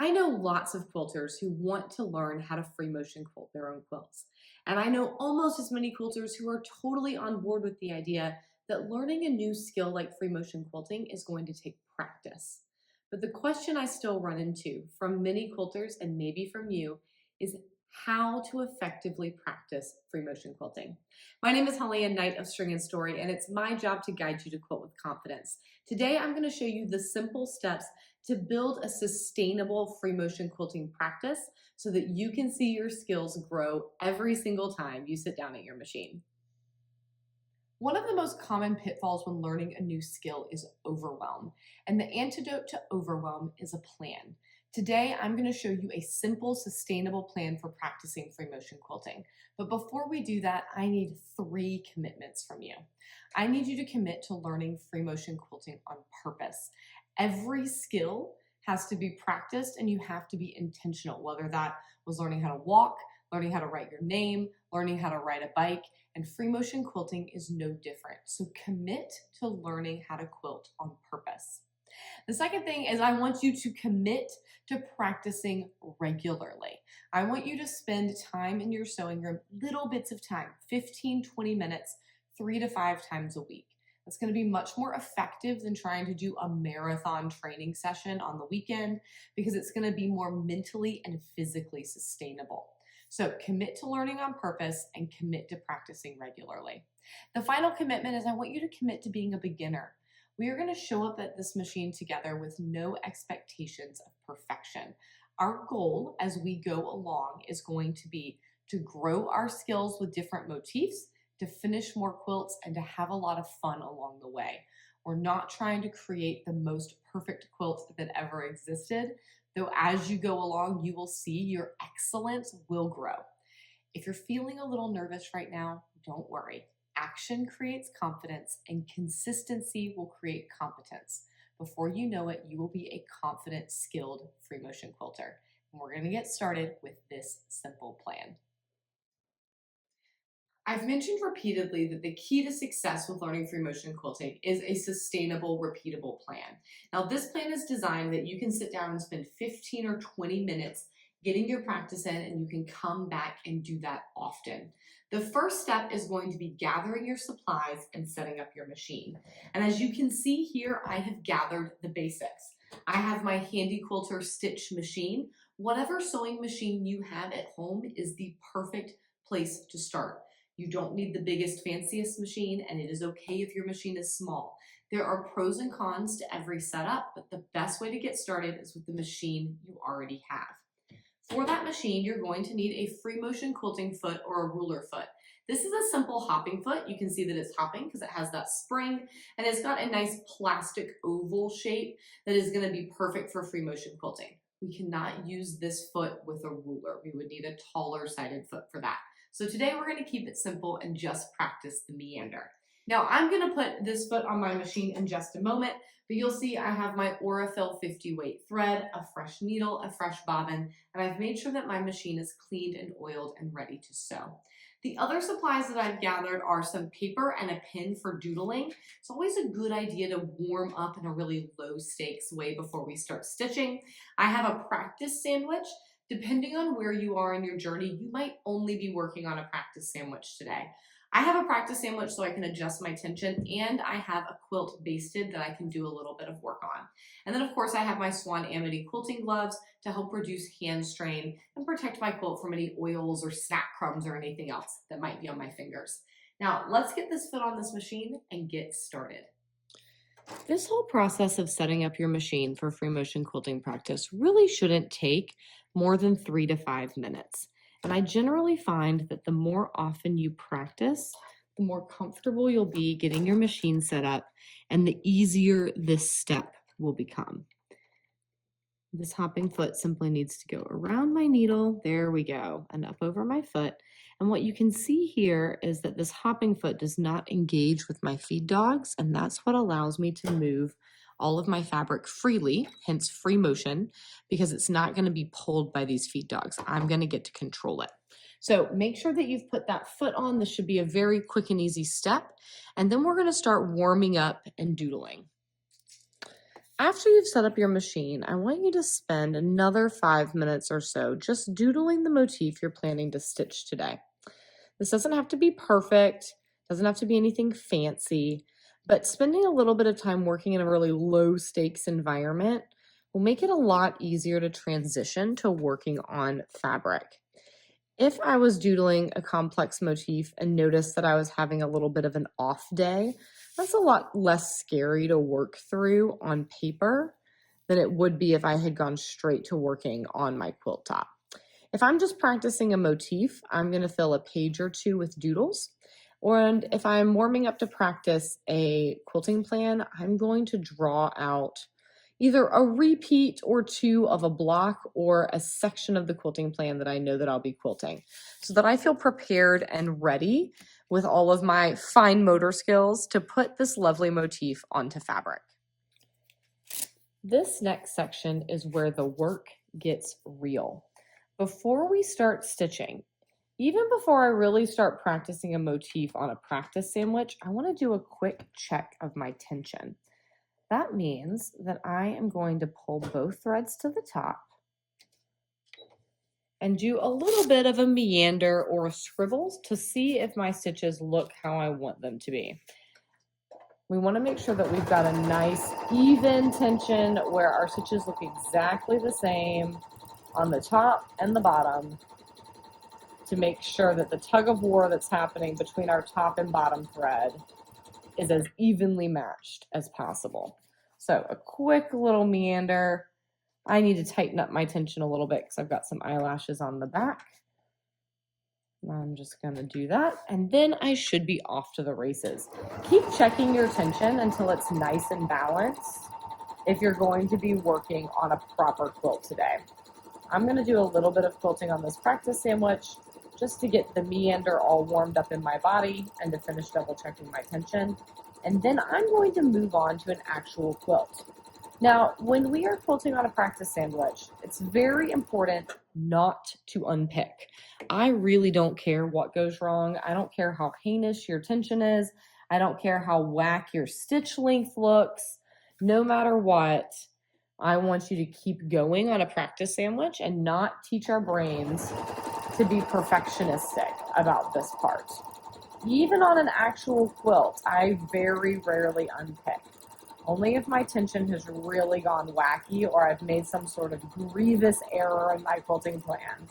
I know lots of quilters who want to learn how to free motion quilt their own quilts. And I know almost as many quilters who are totally on board with the idea that learning a new skill like free motion quilting is going to take practice. But the question I still run into from many quilters and maybe from you is how to effectively practice free motion quilting. My name is Holly, a Knight of String and Story, and it's my job to guide you to quilt with confidence. Today, I'm going to show you the simple steps to build a sustainable free motion quilting practice so that you can see your skills grow every single time you sit down at your machine. One of the most common pitfalls when learning a new skill is overwhelm, and the antidote to overwhelm is a plan. Today, I'm going to show you a simple, sustainable plan for practicing free motion quilting. But before we do that, I need 3 commitments from you. I need you to commit to learning free motion quilting on purpose. Every skill has to be practiced and you have to be intentional, whether that was learning how to walk, learning how to write your name, learning how to ride a bike, and free motion quilting is no different. So commit to learning how to quilt on purpose. The second thing is I want you to commit to practicing regularly. I want you to spend time in your sewing room, little bits of time, 15, 20 minutes, 3 to 5 times a week. That's going to be much more effective than trying to do a marathon training session on the weekend because it's going to be more mentally and physically sustainable. So commit to learning on purpose and commit to practicing regularly. The final commitment is I want you to commit to being a beginner. We are going to show up at this machine together with no expectations of perfection. Our goal as we go along is going to be to grow our skills with different motifs, to finish more quilts, and to have a lot of fun along the way. We're not trying to create the most perfect quilt that ever existed, though as you go along, you will see your excellence will grow. If you're feeling a little nervous right now, don't worry. Action creates confidence and consistency will create competence. Before you know it, you will be a confident, skilled free motion quilter. And we're going to get started with this simple plan. I've mentioned repeatedly that the key to success with learning free motion quilting is a sustainable, repeatable plan. Now, this plan is designed that you can sit down and spend 15 or 20 minutes getting your practice in, and you can come back and do that often. The first step is going to be gathering your supplies and setting up your machine. And as you can see here, I have gathered the basics. I have my handy quilter stitch machine. Whatever sewing machine you have at home is the perfect place to start. You don't need the biggest, fanciest machine, and it is okay if your machine is small. There are pros and cons to every setup, but the best way to get started is with the machine you already have. For that machine, you're going to need a free motion quilting foot or a ruler foot. This is a simple hopping foot. You can see that it's hopping because it has that spring, and it's got a nice plastic oval shape that is going to be perfect for free motion quilting. We cannot use this foot with a ruler. We would need a taller sided foot for that. So today we're going to keep it simple and just practice the meander. Now I'm going to put this foot on my machine in just a moment, but you'll see I have my Aurifil 50 weight thread, a fresh needle, a fresh bobbin, and I've made sure that my machine is cleaned and oiled and ready to sew. The other supplies that I've gathered are some paper and a pin for doodling. It's always a good idea to warm up in a really low stakes way before we start stitching. I have a practice sandwich. Depending on where you are in your journey, you might only be working on a practice sandwich today. I have a practice sandwich so I can adjust my tension, and I have a quilt basted that I can do a little bit of work on. And then of course I have my Swan Amity quilting gloves to help reduce hand strain and protect my quilt from any oils or snack crumbs or anything else that might be on my fingers. Now let's get this foot on this machine and get started. This whole process of setting up your machine for free motion quilting practice really shouldn't take more than 3 to 5 minutes. And I generally find that the more often you practice, the more comfortable you'll be getting your machine set up and the easier this step will become. This hopping foot simply needs to go around my needle, there we go, and up over my foot. And what you can see here is that this hopping foot does not engage with my feed dogs, and that's what allows me to move all of my fabric freely, hence free motion, because it's not going to be pulled by these feed dogs. I'm going to get to control it. So make sure that you've put that foot on. This should be a very quick and easy step. And then we're going to start warming up and doodling. After you've set up your machine, I want you to spend another 5 minutes or so just doodling the motif you're planning to stitch today. This doesn't have to be perfect, doesn't have to be anything fancy, but spending a little bit of time working in a really low stakes environment will make it a lot easier to transition to working on fabric. If I was doodling a complex motif and noticed that I was having a little bit of an off day, that's a lot less scary to work through on paper than it would be if I had gone straight to working on my quilt top. If I'm just practicing a motif, I'm going to fill a page or two with doodles. And if I'm warming up to practice a quilting plan, I'm going to draw out either a repeat or two of a block or a section of the quilting plan that I know that I'll be quilting, so that I feel prepared and ready with all of my fine motor skills to put this lovely motif onto fabric. This next section is where the work gets real. Before we start stitching, even before I really start practicing a motif on a practice sandwich, I want to do a quick check of my tension. That means that I am going to pull both threads to the top and do a little bit of a meander or a scribble to see if my stitches look how I want them to be. We want to make sure that we've got a nice even tension where our stitches look exactly the same on the top and the bottom, to make sure that the tug of war that's happening between our top and bottom thread is as evenly matched as possible. So a quick little meander. I need to tighten up my tension a little bit because I've got some eyelashes on the back. I'm just going to do that, and then I should be off to the races. Keep checking your tension until it's nice and balanced if you're going to be working on a proper quilt today. I'm going to do a little bit of quilting on this practice sandwich just to get the meander all warmed up in my body and to finish double checking my tension. And then I'm going to move on to an actual quilt. Now, when we are quilting on a practice sandwich, it's very important not to unpick. I really don't care what goes wrong. I don't care how heinous your tension is. I don't care how whack your stitch length looks. No matter what, I want you to keep going on a practice sandwich and not teach our brains to be perfectionistic about this part. Even on an actual quilt, I very rarely unpick. Only if my tension has really gone wacky or I've made some sort of grievous error in my quilting plan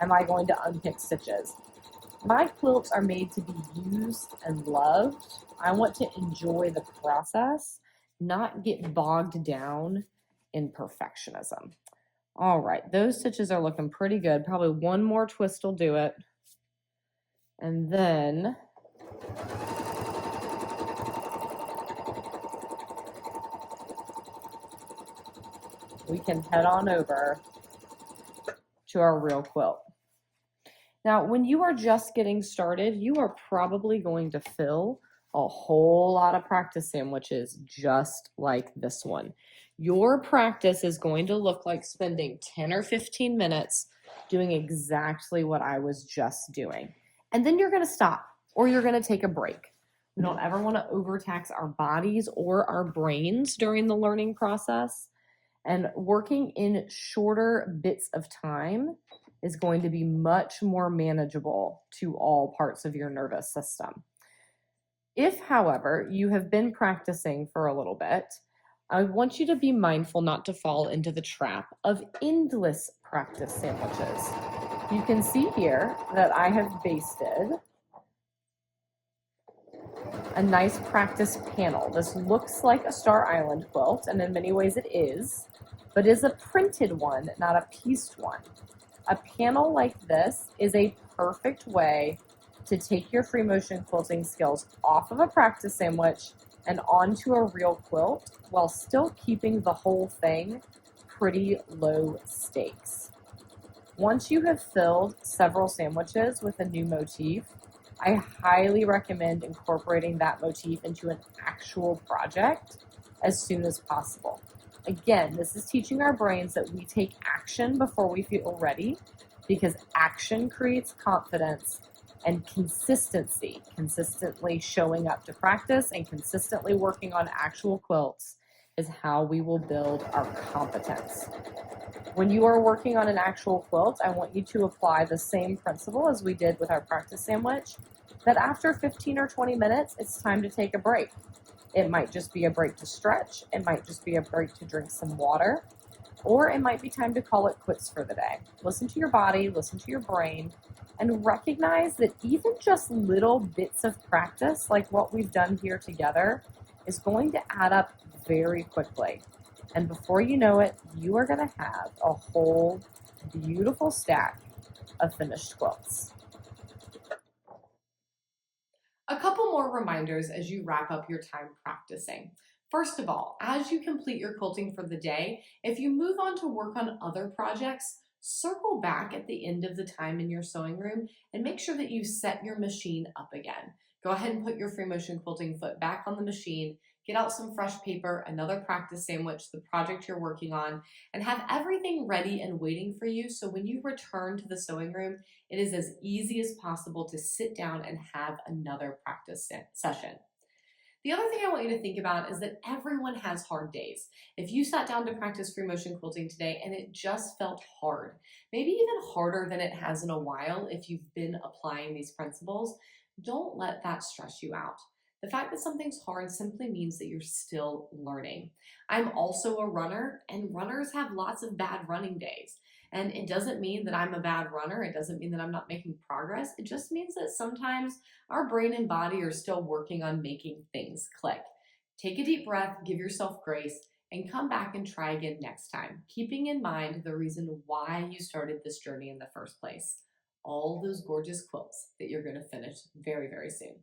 am I going to unpick stitches. My quilts are made to be used and loved. I want to enjoy the process, not get bogged down in perfectionism. All right, those stitches are looking pretty good. Probably one more twist will do it. And then we can head on over to our real quilt. Now, when you are just getting started, you are probably going to fill a whole lot of practice sandwiches just like this one. Your practice is going to look like spending 10 or 15 minutes doing exactly what I was just doing. And then you're going to stop or you're going to take a break. We don't ever want to overtax our bodies or our brains during the learning process. And working in shorter bits of time is going to be much more manageable to all parts of your nervous system. If, however, you have been practicing for a little bit, I want you to be mindful not to fall into the trap of endless practice sandwiches. You can see here that I have basted a nice practice panel. This looks like a Star Island quilt, and in many ways it is, but is a printed one, not a pieced one. A panel like this is a perfect way to take your free motion quilting skills off of a practice sandwich and onto a real quilt while still keeping the whole thing pretty low stakes. Once you have filled several sandwiches with a new motif, I highly recommend incorporating that motif into an actual project as soon as possible. Again, this is teaching our brains that we take action before we feel ready, because action creates confidence, and consistently showing up to practice and consistently working on actual quilts is how we will build our competence. When you are working on an actual quilt, I want you to apply the same principle as we did with our practice sandwich, that after 15 or 20 minutes, it's time to take a break. It might just be a break to stretch, it might just be a break to drink some water, or it might be time to call it quits for the day. Listen to your body, listen to your brain, and recognize that even just little bits of practice, like what we've done here together, is going to add up very quickly. And before you know it, you are going to have a whole beautiful stack of finished quilts. A couple more reminders as you wrap up your time practicing. First of all, as you complete your quilting for the day, if you move on to work on other projects, circle back at the end of the time in your sewing room and make sure that you set your machine up again. Go ahead and put your free motion quilting foot back on the machine, get out some fresh paper, another practice sandwich, the project you're working on, and have everything ready and waiting for you so when you return to the sewing room, it is as easy as possible to sit down and have another practice session. The other thing I want you to think about is that everyone has hard days. If you sat down to practice free motion quilting today and it just felt hard, maybe even harder than it has in a while if you've been applying these principles, don't let that stress you out. The fact that something's hard simply means that you're still learning. I'm also a runner, and runners have lots of bad running days. And it doesn't mean that I'm a bad runner. It doesn't mean that I'm not making progress. It just means that sometimes our brain and body are still working on making things click. Take a deep breath, give yourself grace, and come back and try again next time, keeping in mind the reason why you started this journey in the first place. All those gorgeous quilts that you're going to finish very, very soon.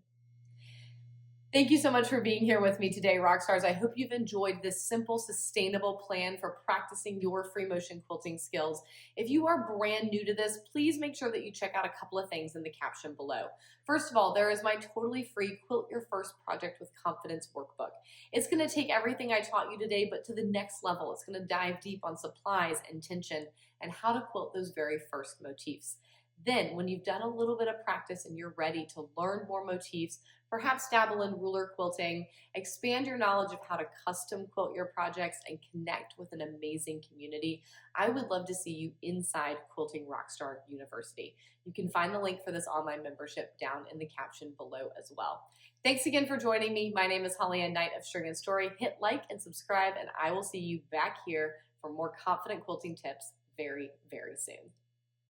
Thank you so much for being here with me today, Rockstars. I hope you've enjoyed this simple, sustainable plan for practicing your free motion quilting skills. If you are brand new to this, please make sure that you check out a couple of things in the caption below. First of all, there is my totally free Quilt Your First Project with Confidence workbook. It's going to take everything I taught you today, but to the next level. It's going to dive deep on supplies and tension and how to quilt those very first motifs. Then, when you've done a little bit of practice and you're ready to learn more motifs, perhaps dabble in ruler quilting, expand your knowledge of how to custom quilt your projects, and connect with an amazing community, I would love to see you inside Quilting Rockstar University. You can find the link for this online membership down in the caption below as well. Thanks again for joining me. My name is Holly Ann Knight of String and Story. Hit like and subscribe, and I will see you back here for more confident quilting tips very, very soon.